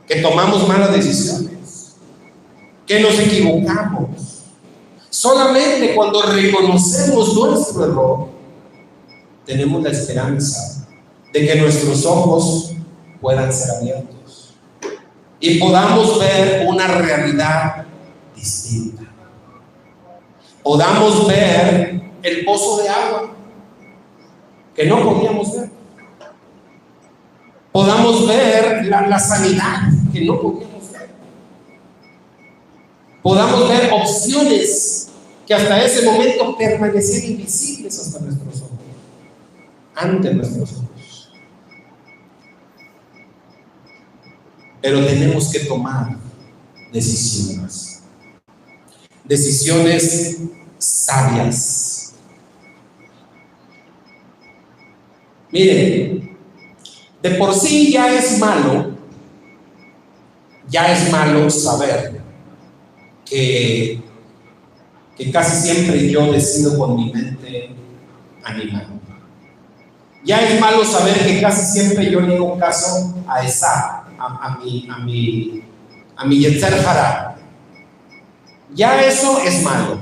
que tomamos malas decisiones, que nos equivocamos, solamente cuando reconocemos nuestro error, tenemos la esperanza de que nuestros ojos puedan ser abiertos y podamos ver una realidad distinta. Podamos ver el pozo de agua que no podíamos ver. Podamos ver la sanidad que no podíamos ver. Podamos ver opciones que hasta ese momento permanecían invisibles hasta nuestros ojos, ante nuestros ojos. Pero tenemos que tomar decisiones sabias. Miren, de por sí ya es malo saber que casi siempre yo decido con mi mente animal. Ya es malo saber que casi siempre yo le hago caso a esa, a mi Yetzer Hara. Ya eso es malo.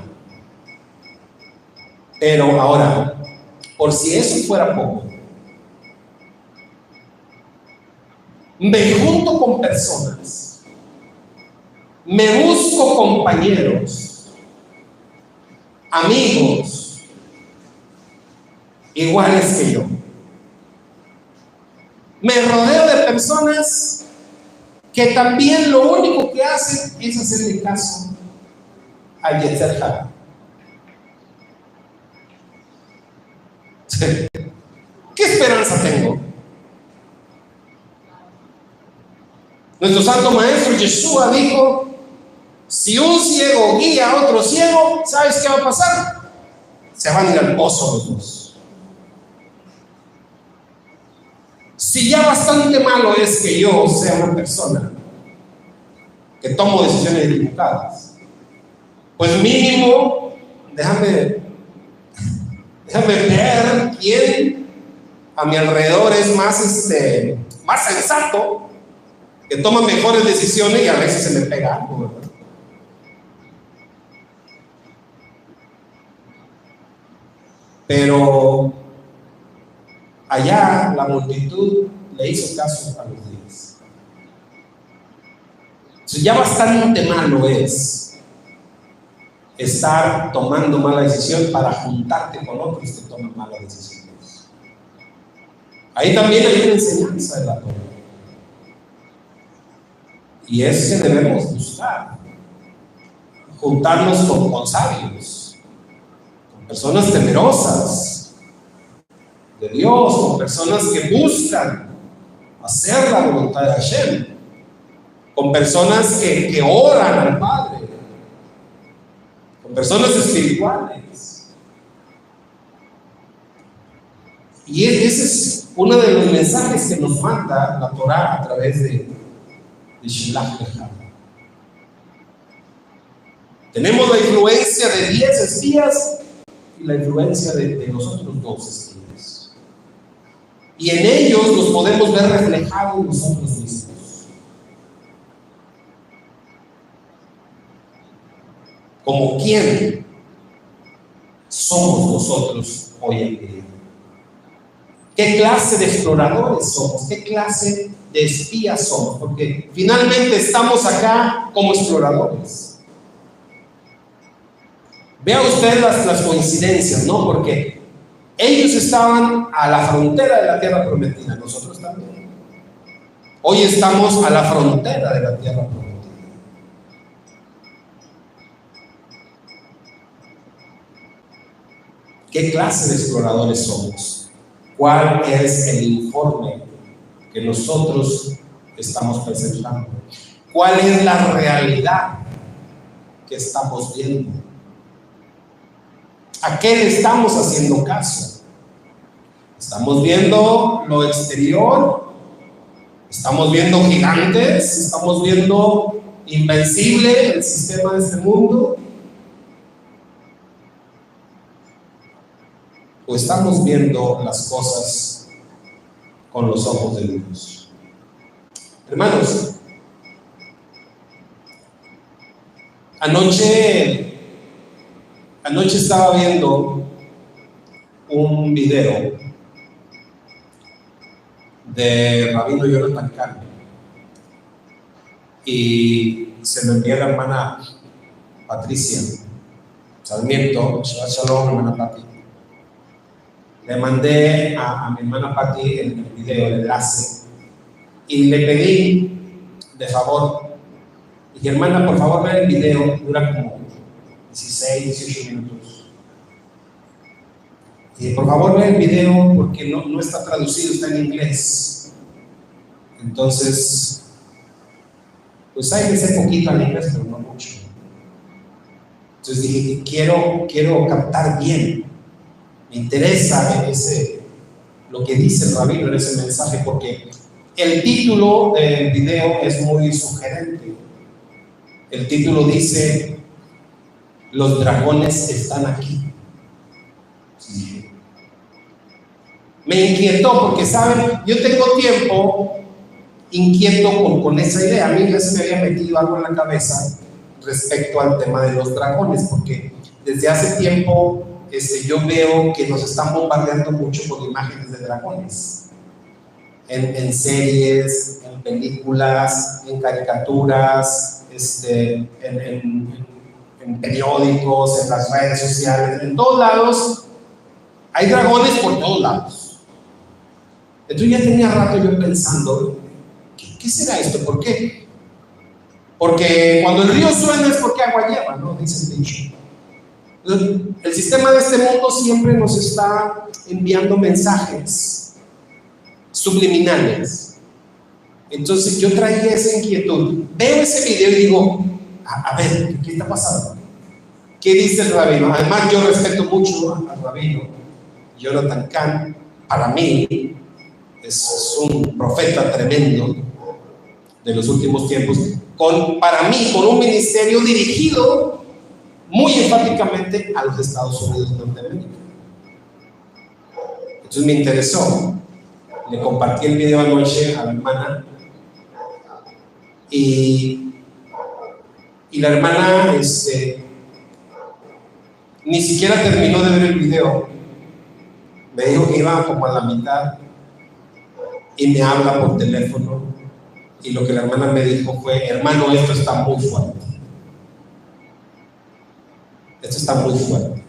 Pero ahora, por si eso fuera poco, me junto con personas, me busco compañeros, amigos iguales que yo. Me rodeo de personas que también lo único que hacen es hacerle caso a Yetzer Hara. ¿Qué esperanza tengo? Nuestro santo maestro Yeshua dijo: si un ciego guía a otro ciego, ¿sabes qué va a pasar? Se van a ir al pozo los dos. Si ya bastante malo es que yo sea una persona que tomo decisiones equivocadas, pues mínimo déjame ver quién a mi alrededor es más sensato, que toma mejores decisiones, y a veces se me pega algo, ¿verdad? Pero allá la multitud le hizo caso a los 10. Entonces ya bastante malo es estar tomando mala decisión para juntarte con otros que toman malas decisiones. Ahí también hay una enseñanza de la Torá, y es que debemos buscar juntarnos con sabios, con personas temerosas de Dios, con personas que buscan hacer la voluntad de Hashem, con personas que oran al Padre, con personas espirituales. Y ese es uno de los mensajes que nos manda la Torah a través de Shelach Lecha. Tenemos la influencia de 10 espías y la influencia de los otros 2 espías. Y en ellos nos podemos ver reflejados nosotros mismos. ¿Como quién somos nosotros hoy en día? ¿Qué clase de exploradores somos? ¿Qué clase de espías somos? Porque finalmente estamos acá como exploradores. Vea usted las coincidencias, ¿no? Porque ellos estaban a la frontera de la tierra prometida, nosotros también. Hoy estamos a la frontera de la tierra prometida. ¿Qué clase de exploradores somos? ¿Cuál es el informe que nosotros estamos presentando? ¿Cuál es la realidad que estamos viendo? ¿A qué le estamos haciendo caso? ¿Estamos viendo lo exterior? ¿Estamos viendo gigantes? ¿Estamos viendo invencible el sistema de este mundo? ¿O estamos viendo las cosas con los ojos de Dios? Hermanos, anoche estaba viendo un video de Rabino Jonathan Kahn y se lo envié a la hermana Patricia Sarmiento. Shabbat Shalom, hermana Pati. Le mandé a mi hermana Pati el video, el enlace, y le pedí de favor, dije, hermana, por favor, vea el video, dura como 16, 18 minutos. Y por favor, vea el video porque no está traducido, está en inglés. Entonces, pues hay que ser poquito en inglés, pero no mucho. Entonces dije, quiero captar bien. Me interesa lo que dice el rabino en ese mensaje, porque el título del video es muy sugerente. El título dice: los dragones están aquí. Sí. Me inquietó porque, ¿saben? Yo tengo tiempo inquieto con esa idea. A mí ya se me había metido algo en la cabeza respecto al tema de los dragones, porque desde hace tiempo yo veo que nos están bombardeando mucho con imágenes de dragones en series, en películas, en caricaturas, en periódicos, en las redes sociales, en todos lados hay dragones por todos lados. Entonces ya tenía rato yo pensando, ¿qué será esto? ¿Por qué? Porque cuando el río suena es porque agua lleva, ¿no? Dice el dicho. El sistema de este mundo siempre nos está enviando mensajes subliminales. Entonces yo traía esa inquietud. Veo ese video y digo, a ver, ¿qué está pasando? ¿Qué dice el rabino? Además, yo respeto mucho al rabino Jonathan Kahn. Para mí es un profeta tremendo de los últimos tiempos, para mí, con un ministerio dirigido muy enfáticamente a los Estados Unidos de Norteamérica. Entonces me interesó. Le compartí el video anoche a la hermana y la hermana ni siquiera terminó de ver el video. Me dijo que iba como a la mitad y me habla por teléfono, y lo que la hermana me dijo fue: hermano, esto está muy fuerte. Esto está muy fuerte.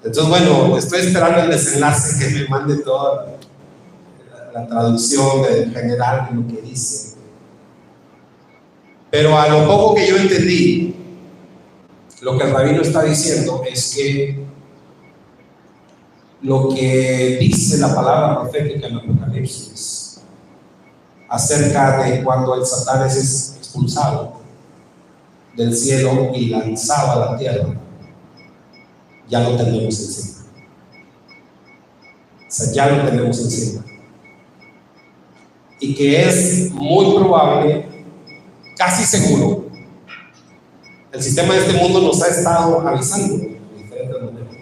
Entonces, bueno, estoy esperando el desenlace, que me mande toda la traducción general de lo que dice. Pero a lo poco que yo entendí, lo que el rabino está diciendo es que lo que dice la palabra profética en Apocalipsis acerca de cuando el Satán es expulsado del cielo y lanzado a la tierra, ya lo tenemos encima. O sea, ya lo tenemos encima. Y que es muy probable, casi seguro, el sistema de este mundo nos ha estado avisando de diferentes maneras.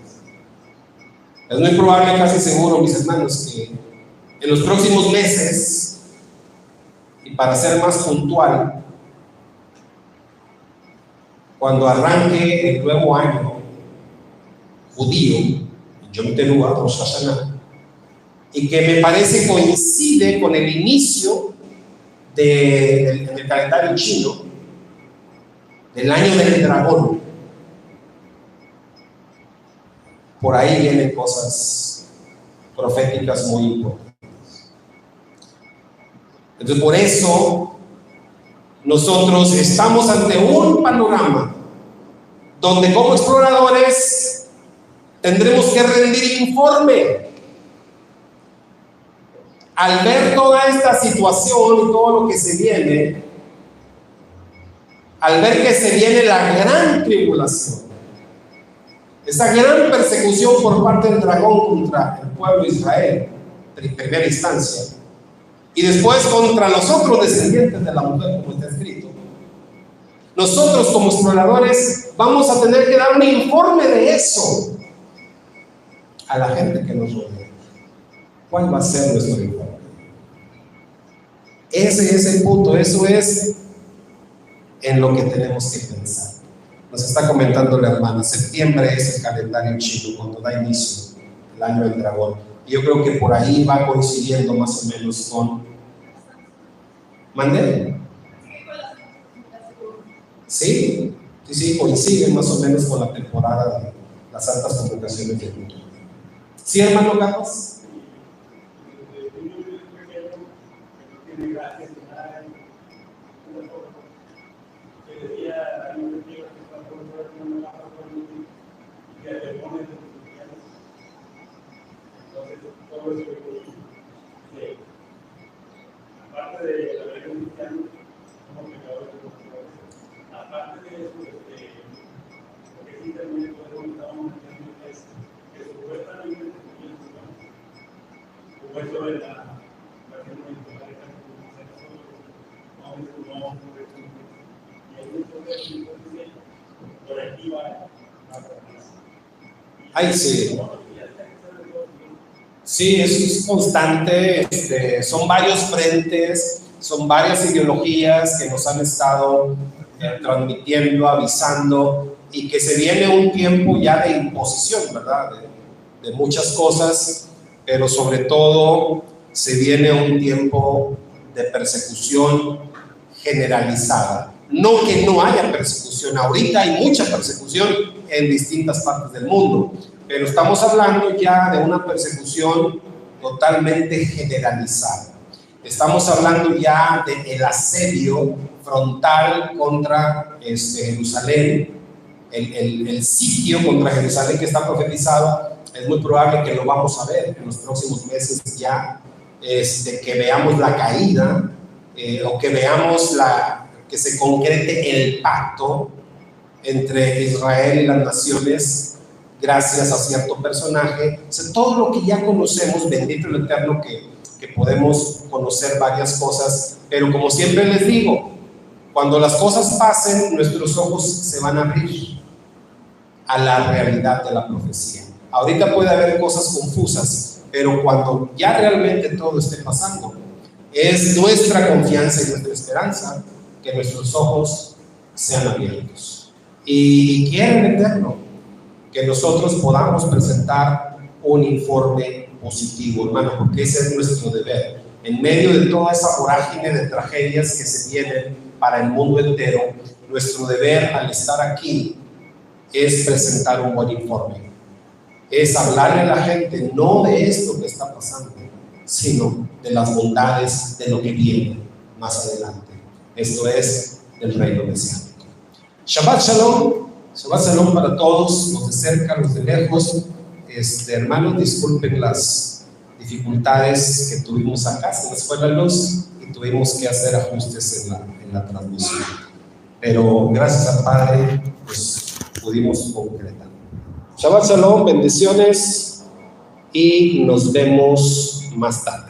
Es muy probable, casi seguro, mis hermanos, que en los próximos meses, y para ser más puntual, cuando arranque el nuevo año judío, Yom Teruah, Rosh Hashanah, y que me parece coincide con el inicio del calendario chino, del año del dragón. Por ahí vienen cosas proféticas muy importantes. Entonces, por eso nosotros estamos ante un panorama donde como exploradores tendremos que rendir informe. Al ver toda esta situación y todo lo que se viene, al ver que se viene la gran tribulación, esa gran persecución por parte del dragón contra el pueblo de Israel, en primera instancia, y después contra los otros descendientes de la mujer, como está escrito, nosotros como exploradores vamos a tener que dar un informe de eso a la gente que nos rodea. ¿Cuál va a ser nuestro informe? Ese es el punto, eso es en lo que tenemos que pensar. Nos está comentando la hermana, septiembre es el calendario chino, cuando da inicio el año del dragón. Y yo creo que por ahí va coincidiendo más o menos con... ¿Mandé? Sí, coincide más o menos con la temporada de las altas convocaciones del mundo. ¿Sí, hermano Carlos? Aparte de la religión cristiana, como pecadores, aparte de eso, lo que sí también estamos diciendo es que supuestamente como eso de la Ay, sí. Sí, eso es constante, son varios frentes, son varias ideologías que nos han estado transmitiendo, avisando, y que se viene un tiempo ya de imposición, ¿verdad? De muchas cosas, pero sobre todo se viene un tiempo de persecución generalizada. No que no haya persecución, ahorita hay mucha persecución en distintas partes del mundo, pero estamos hablando ya de una persecución totalmente generalizada. Estamos hablando ya del asedio frontal contra Jerusalén, el sitio contra Jerusalén que está profetizado. Es muy probable que lo vamos a ver en los próximos meses ya, que veamos la caída, o que veamos que se concrete el pacto entre Israel y las naciones gracias a cierto personaje. O sea, todo lo que ya conocemos, bendito el Eterno que podemos conocer varias cosas, pero como siempre les digo, cuando las cosas pasen, nuestros ojos se van a abrir a la realidad de la profecía. Ahorita puede haber cosas confusas, pero cuando ya realmente todo esté pasando, es nuestra confianza y nuestra esperanza que nuestros ojos sean abiertos. Y quiere el Eterno que nosotros podamos presentar un informe positivo, hermano, porque ese es nuestro deber. En medio de toda esa vorágine de tragedias que se vienen para el mundo entero, nuestro deber al estar aquí es presentar un buen informe. Es hablarle a la gente no de esto que está pasando, sino de las bondades de lo que viene más adelante. Esto es del reino mesiánico. Shabbat Shalom. Shabbat Shalom para todos, los de cerca, los de lejos. Hermanos, disculpen las dificultades que tuvimos acá, se nos fue la luz y y tuvimos que hacer ajustes en la transmisión. Pero gracias al Padre, pues pudimos concretar. Shabbat Shalom, bendiciones y nos vemos más tarde.